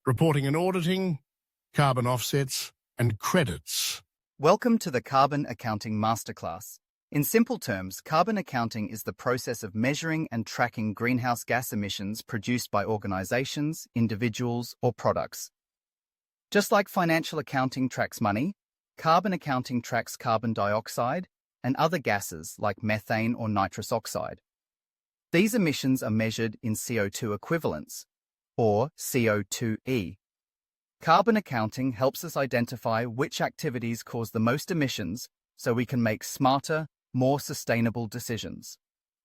reporting and auditing, carbon offsets, and credits. Welcome to the Carbon Accounting Masterclass. In simple terms, carbon accounting is the process of measuring and tracking greenhouse gas emissions produced by organizations, individuals, or products. Just like financial accounting tracks money, carbon accounting tracks carbon dioxide and other gases like methane or nitrous oxide. These emissions are measured in CO2 equivalents, or CO2e. Carbon accounting helps us identify which activities cause the most emissions so we can make smarter, more sustainable decisions.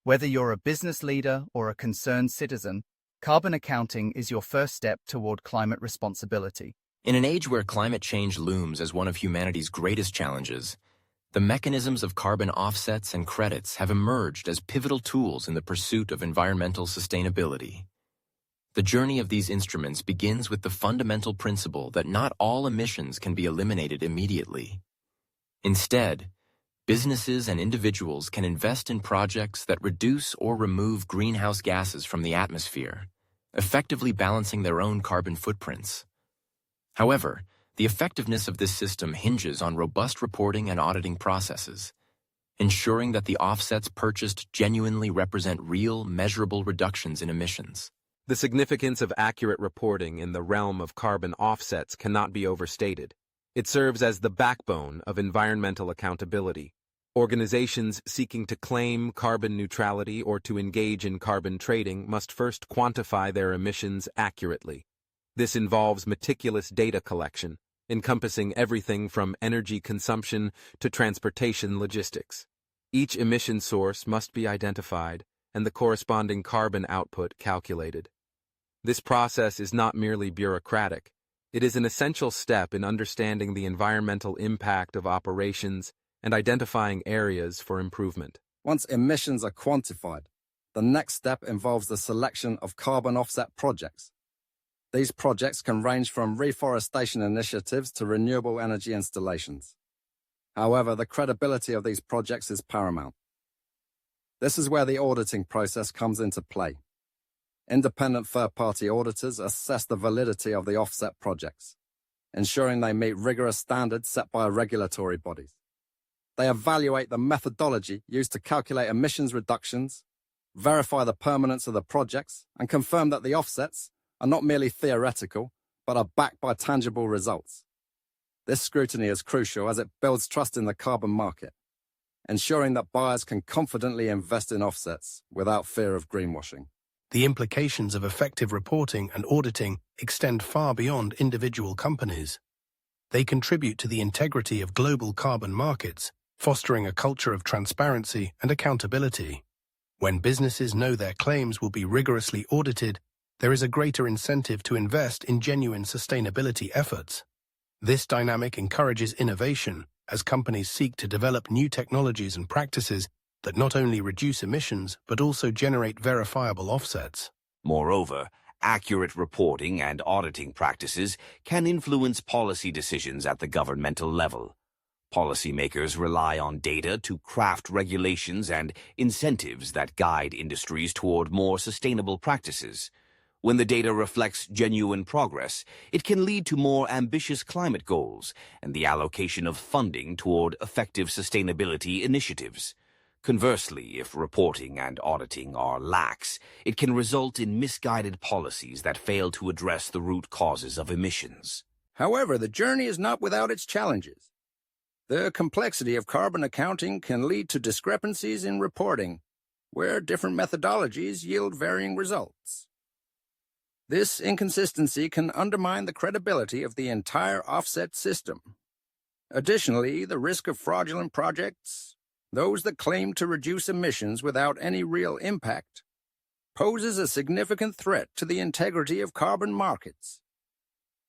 Whether you're a business leader or a concerned citizen, carbon accounting is your first step toward climate responsibility. In an age where climate change looms as one of humanity's greatest challenges, the mechanisms of carbon offsets and credits have emerged as pivotal tools in the pursuit of environmental sustainability. The journey of these instruments begins with the fundamental principle that not all emissions can be eliminated immediately. Instead, businesses and individuals can invest in projects that reduce or remove greenhouse gases from the atmosphere, effectively balancing their own carbon footprints. However, the effectiveness of this system hinges on robust reporting and auditing processes, ensuring that the offsets purchased genuinely represent real, measurable reductions in emissions. The significance of accurate reporting in the realm of carbon offsets cannot be overstated. It serves as the backbone of environmental accountability. Organizations seeking to claim carbon neutrality or to engage in carbon trading must first quantify their emissions accurately. This involves meticulous data collection, encompassing everything from energy consumption to transportation logistics. Each emission source must be identified and the corresponding carbon output calculated. This process is not merely bureaucratic. It is an essential step in understanding the environmental impact of operations and identifying areas for improvement. Once emissions are quantified, the next step involves the selection of carbon offset projects. These projects can range from reforestation initiatives to renewable energy installations. However, the credibility of these projects is paramount. This is where the auditing process comes into play. Independent third-party auditors assess the validity of the offset projects, ensuring they meet rigorous standards set by regulatory bodies. They evaluate the methodology used to calculate emissions reductions, verify the permanence of the projects, and confirm that the offsets are not merely theoretical, but are backed by tangible results. This scrutiny is crucial as it builds trust in the carbon market, ensuring that buyers can confidently invest in offsets without fear of greenwashing. The implications of effective reporting and auditing extend far beyond individual companies. They contribute to the integrity of global carbon markets, fostering a culture of transparency and accountability. When businesses know their claims will be rigorously audited, there is a greater incentive to invest in genuine sustainability efforts. This dynamic encourages innovation as companies seek to develop new technologies and practices that not only reduce emissions but also generate verifiable offsets. Moreover, accurate reporting and auditing practices can influence policy decisions at the governmental level. Policymakers rely on data to craft regulations and incentives that guide industries toward more sustainable practices. When the data reflects genuine progress, it can lead to more ambitious climate goals and the allocation of funding toward effective sustainability initiatives. Conversely, if reporting and auditing are lax, it can result in misguided policies that fail to address the root causes of emissions. However, the journey is not without its challenges. The complexity of carbon accounting can lead to discrepancies in reporting, where different methodologies yield varying results. This inconsistency can undermine the credibility of the entire offset system. Additionally, the risk of fraudulent projects, those that claim to reduce emissions without any real impact, poses a significant threat to the integrity of carbon markets.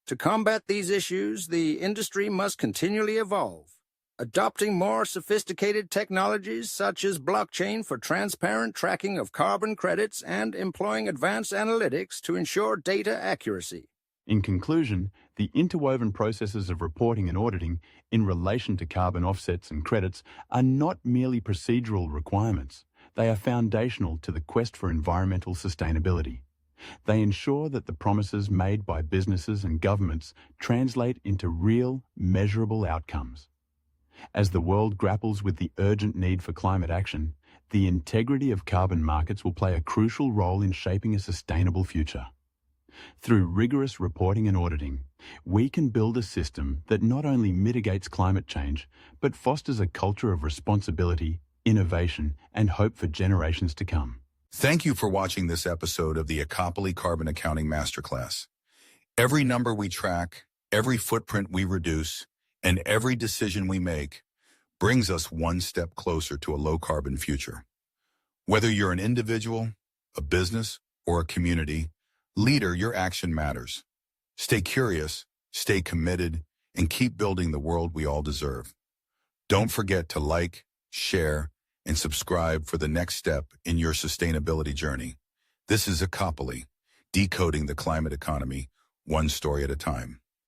To combat these issues, the industry must continually evolve, adopting more sophisticated technologies such as blockchain for transparent tracking of carbon credits and employing advanced analytics to ensure data accuracy. In conclusion, the interwoven processes of reporting and auditing in relation to carbon offsets and credits are not merely procedural requirements. They are foundational to the quest for environmental sustainability. They ensure that the promises made by businesses and governments translate into real, measurable outcomes. As the world grapples with the urgent need for climate action, the integrity of carbon markets will play a crucial role in shaping a sustainable future. Through rigorous reporting and auditing, we can build a system that not only mitigates climate change, but fosters a culture of responsibility, innovation, and hope for generations to come. Thank you for watching this episode of the Acopoly Carbon Accounting Masterclass. Every number we track, every footprint we reduce, and every decision we make brings us one step closer to a low-carbon future. Whether you're an individual, a business, or a community leader, your action matters. Stay curious, stay committed, and keep building the world we all deserve. Don't forget to like, share, and subscribe for the next step in your sustainability journey. This is Acopoly, decoding the climate economy, one story at a time.